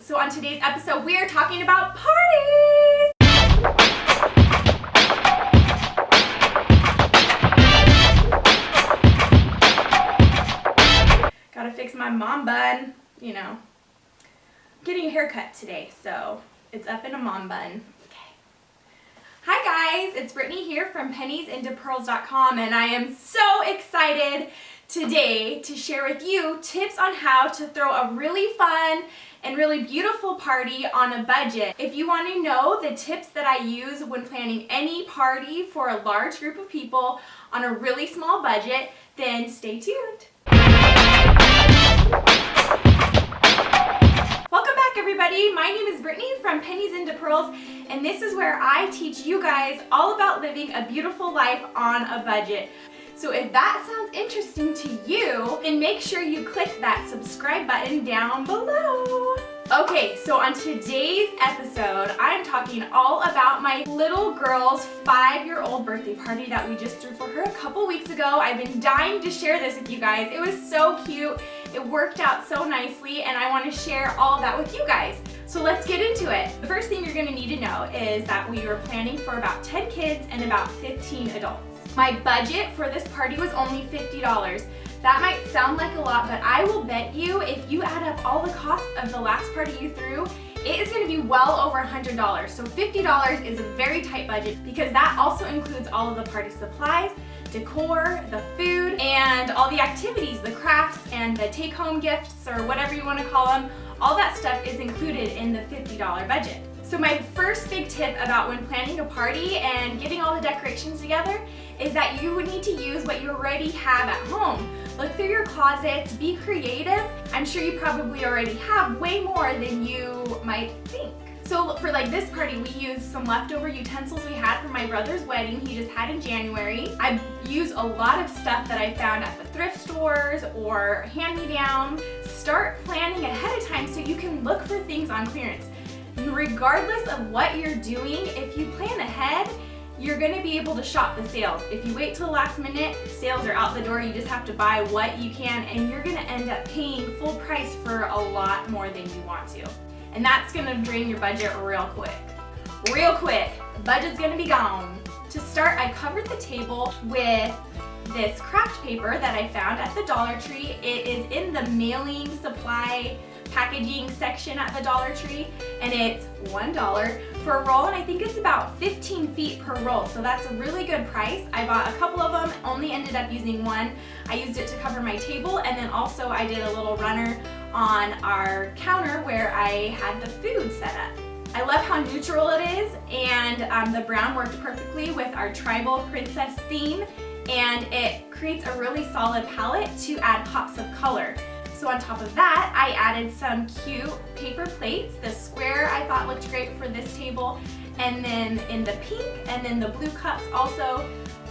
So on today's episode, we are talking about parties! Gotta fix my mom bun, you know. I'm getting a haircut today, so it's up in a mom bun. Okay. Hi guys, it's Brittany here from pennies-into-pearls.com, and I am so excited today to share with you tips on how to throw a really fun and really beautiful party on a budget. If you want to know the tips that I use when planning any party for a large group of people on a really small budget, then stay tuned. Welcome back everybody, my name is Brittany from Pennies into Pearls, and this is where I teach you guys all about living a beautiful life on a budget. So if that sounds interesting to you, then make sure you click that subscribe button down below. Okay, so on today's episode, I'm talking all about my little girl's 5-year-old birthday party that we just threw for her a couple weeks ago. I've been dying to share this with you guys. It was so cute. It worked out so nicely, and I want to share all of that with you guys. So let's get into it. The first thing you're going to need to know is that we were planning for about 10 kids and about 15 adults. My budget for this party was only $50. That might sound like a lot, but I will bet you if you add up all the costs of the last party you threw, it is going to be well over $100. So $50 is a very tight budget because that also includes all of the party supplies, decor, the food, and all the activities, the crafts, and the take-home gifts, or whatever you want to call them. All that stuff is included in the $50 budget. So my first big tip about when planning a party and getting all the decorations together is that you would need to use what you already have at home. Look through your closets, be creative. I'm sure you probably already have way more than you might think. So for like this party, we used some leftover utensils we had from my brother's wedding he just had in January. I used a lot of stuff that I found at the thrift stores or hand-me-down. Start planning ahead of time so you can look for things on clearance. Regardless of what you're doing, if you plan ahead, you're going to be able to shop the sales. If you wait till the last minute, sales are out the door. You just have to buy what you can, and you're going to end up paying full price for a lot more than you want to. And that's going to drain your budget real quick. Real quick, the budget's going to be gone. To start, I covered the table with this craft paper that I found at the Dollar Tree. It is in the mailing supply packaging section at the Dollar Tree, and it's $1 for a roll, and I think it's about 15 feet per roll, so that's a really good price. I bought a couple of them, only ended up using one. I used it to cover my table, and then also I did a little runner on our counter where I had the food set up. I love how neutral it is, and the brown worked perfectly with our tribal princess theme, and it creates a really solid palette to add pops of color. So on top of that, I added some cute paper plates. The square I thought looked great for this table, and then in the pink and then the blue cups also.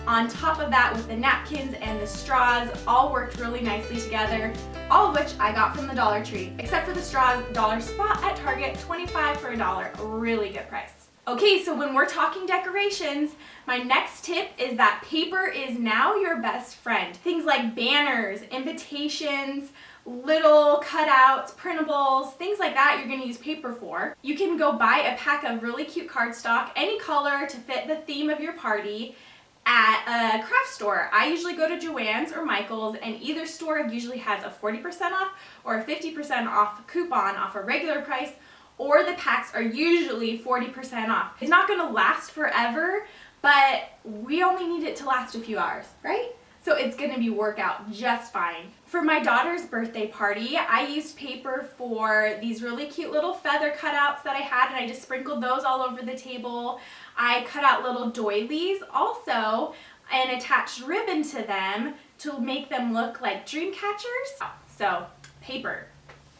On top of that, with the napkins and the straws, all worked really nicely together, all of which I got from the Dollar Tree. Except for the straws, dollar spot at Target, $25 for $1, a really good price. Okay, so when we're talking decorations, my next tip is that paper is now your best friend. Things like banners, invitations, little cutouts, printables, things like that you're going to use paper for. You can go buy a pack of really cute cardstock, any color to fit the theme of your party, at a craft store. I usually go to Joann's or Michael's, and either store usually has a 40% off or a 50% off coupon off a regular price, or the packs are usually 40% off. It's not going to last forever, but we only need it to last a few hours, right? So it's going to work out just fine. For my daughter's birthday party, I used paper for these really cute little feather cutouts that I had, and I just sprinkled those all over the table. I cut out little doilies also and attached ribbon to them to make them look like dream catchers. So, paper.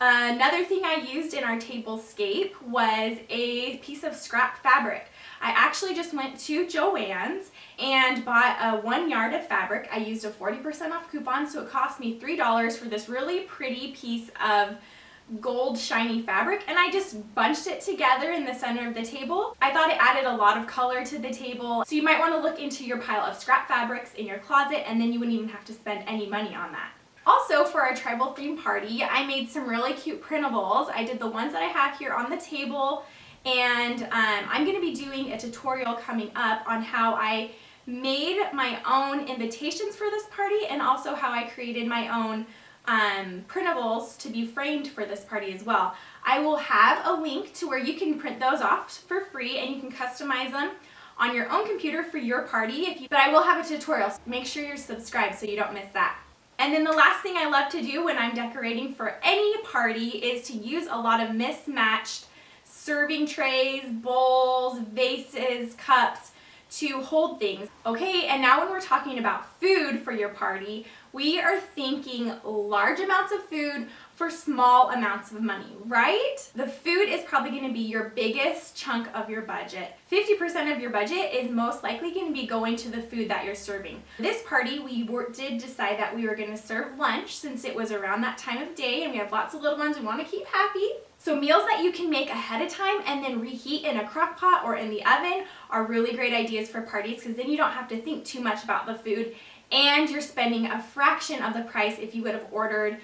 Another thing I used in our tablescape was a piece of scrap fabric. I actually just went to Joann's and bought a 1 yard of fabric. I used a 40% off coupon, so it cost me $3 for this really pretty piece of gold shiny fabric, and I just bunched it together in the center of the table. I thought it added a lot of color to the table, so you might want to look into your pile of scrap fabrics in your closet, and then you wouldn't even have to spend any money on that. Also, for our tribal theme party, I made some really cute printables. I did the ones that I have here on the table, and I'm going to be doing a tutorial coming up on how I made my own invitations for this party, and also how I created my own printables to be framed for this party as well. I will have a link to where you can print those off for free, and you can customize them on your own computer for your party. But I will have a tutorial, so make sure you're subscribed so you don't miss that. And then the last thing I love to do when I'm decorating for any party is to use a lot of mismatched serving trays, bowls, vases, cups to hold things. Okay, and now when we're talking about food for your party, we are thinking large amounts of food for small amounts of money, right? The food is probably going to be your biggest chunk of your budget. 50% of your budget is most likely going to be going to the food that you're serving. This party, we did decide that we were going to serve lunch since it was around that time of day, and we have lots of little ones we want to keep happy. So meals that you can make ahead of time and then reheat in a crock pot or in the oven are really great ideas for parties, because then you don't have to think too much about the food, and you're spending a fraction of the price if you would have ordered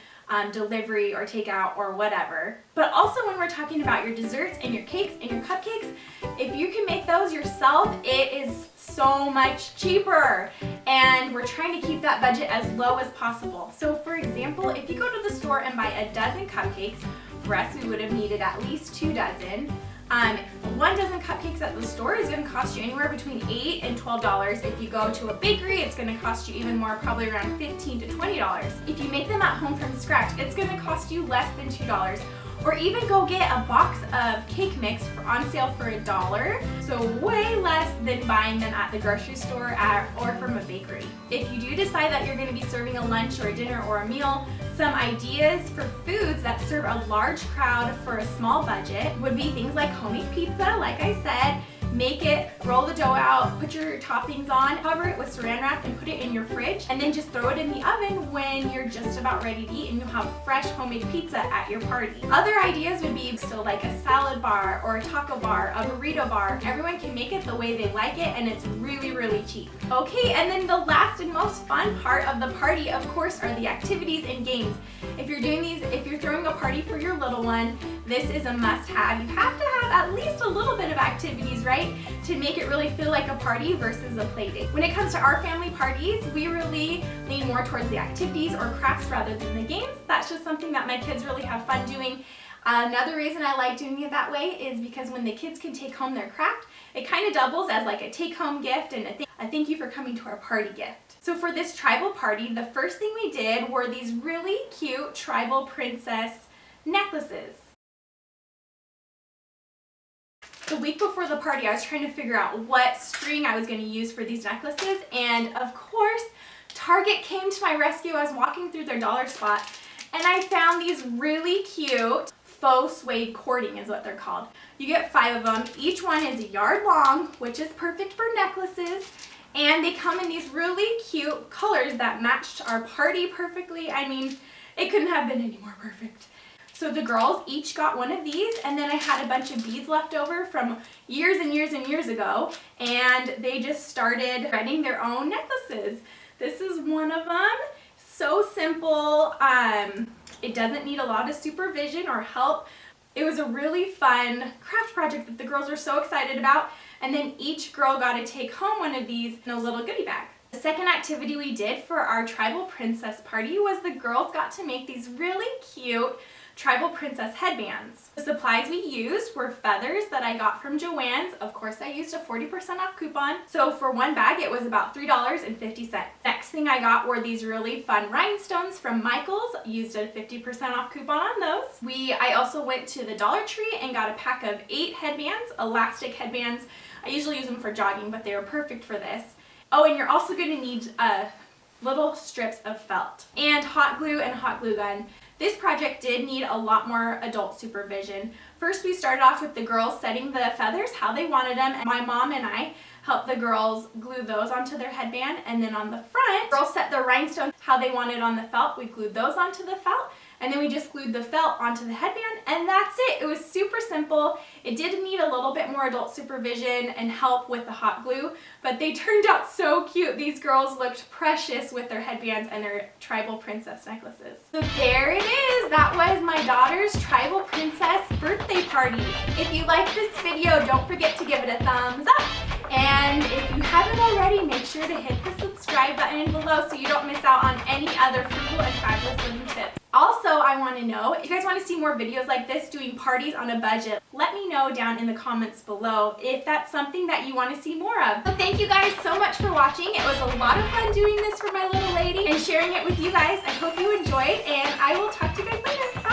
delivery or takeout or whatever. But also, when we're talking about your desserts and your cakes and your cupcakes, if you can make those yourself, it is so much cheaper, and we're trying to keep that budget as low as possible. So for example, if you go to the store and buy a dozen cupcakes, for us we would have needed at least 2 dozen. 1 dozen cupcakes at the store is going to cost you anywhere between $8 and $12. If you go to a bakery, it's going to cost you even more, probably around $15 to $20. If you make them at home from scratch, it's going to cost you less than $2. Or even go get a box of cake mix on sale for $1, so way less than buying them at the grocery store or from a bakery. If you do decide that you're going to be serving a lunch or a dinner or a meal, some ideas for foods that serve a large crowd for a small budget would be things like homemade pizza, like I said. Make it, roll the dough out, put your toppings on, cover it with saran wrap and put it in your fridge, and then just throw it in the oven when you're just about ready to eat, and you'll have fresh homemade pizza at your party. Other ideas would be still like a salad bar or a taco bar, a burrito bar. Everyone can make it the way they like it, and it's really, really cheap. Okay, and then the last and most fun part of the party, of course, are the activities and games. If you're throwing a party for your little one, this is a must-have. You have to have at least a little bit of activities, right, to make it really feel like a party versus a play date. When it comes to our family parties, we really lean more towards the activities or crafts rather than the games. That's just something that my kids really have fun doing. Another reason I like doing it that way is because when the kids can take home their craft, it kind of doubles as like a take-home gift and a thank you for coming to our party gift. So for this tribal party, the first thing we did were these really cute tribal princess necklaces. The week before the party, I was trying to figure out what string I was going to use for these necklaces, and of course, Target came to my rescue. I was walking through their dollar spot, and I found these really cute faux suede cording is what they're called. You get 5 of them. Each one is a yard long, which is perfect for necklaces, and they come in these really cute colors that matched our party perfectly. I mean, it couldn't have been any more perfect. So the girls each got one of these, and then I had a bunch of beads left over from years and years and years ago, and they just started threading their own necklaces. This is one of them. So simple. It doesn't need a lot of supervision or help. It was a really fun craft project that the girls were so excited about, and then each girl got to take home one of these in a little goodie bag. The second activity we did for our tribal princess party was the girls got to make these really cute tribal princess headbands. The supplies we used were feathers that I got from Joann's. Of course, I used a 40% off coupon. So for one bag, it was about $3.50. Next thing I got were these really fun rhinestones from Michael's. Used a 50% off coupon on those. I also went to the Dollar Tree and got a pack of 8 headbands, elastic headbands. I usually use them for jogging, but they were perfect for this. Oh, and you're also going to need little strips of felt and hot glue and hot glue gun. This project did need a lot more adult supervision. First, we started off with the girls setting the feathers how they wanted them, and my mom and I helped the girls glue those onto their headband. And then on the front, girls set the rhinestones how they wanted on the felt. We glued those onto the felt, and then we just glued the felt onto the headband, and that's it. It was super simple. It did need a little bit more adult supervision and help with the hot glue, but they turned out so cute. These girls looked precious with their headbands and their tribal princess necklaces. So there it is. That was my daughter's tribal princess birthday party. If you like this video, don't forget to give it a thumbs up. And if you haven't already, make sure to hit the subscribe button below so you don't miss out on any other frugal and fabulous living tips. Also, I want to know, if you guys want to see more videos like this doing parties on a budget, let me know down in the comments below if that's something that you want to see more of. So thank you guys so much for watching. It was a lot of fun doing this for my little lady and sharing it with you guys. I hope you enjoyed, and I will talk to you guys later.